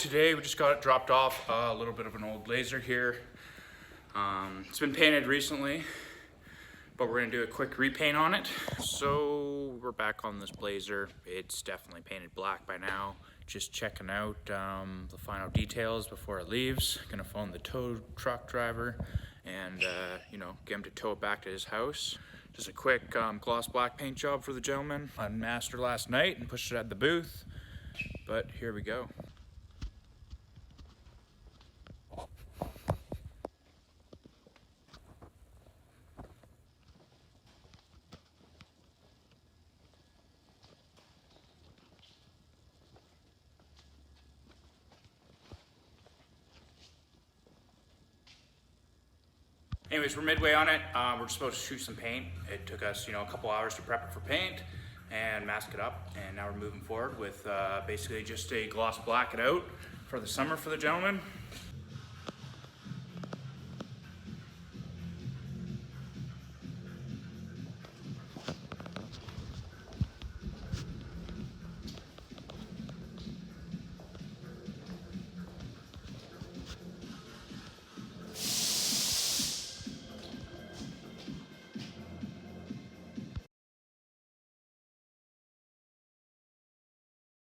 Today we just got it dropped off, a little bit of an old Blazer here. It's been painted recently, but we're gonna do a quick repaint on it. So we're back on this Blazer. It's definitely painted black by now. Just checking out the final details before it leaves. Gonna phone the tow truck driver and get him to tow it back to his house. Just a quick gloss black paint job for the gentleman. Unmastered last night and pushed it at the booth, but here we go. Anyways, we're midway on it. We're supposed to shoot some paint. It took us, a couple hours to prep it for paint and mask it up. And now we're moving forward with basically just a gloss black it out for the summer for the gentleman.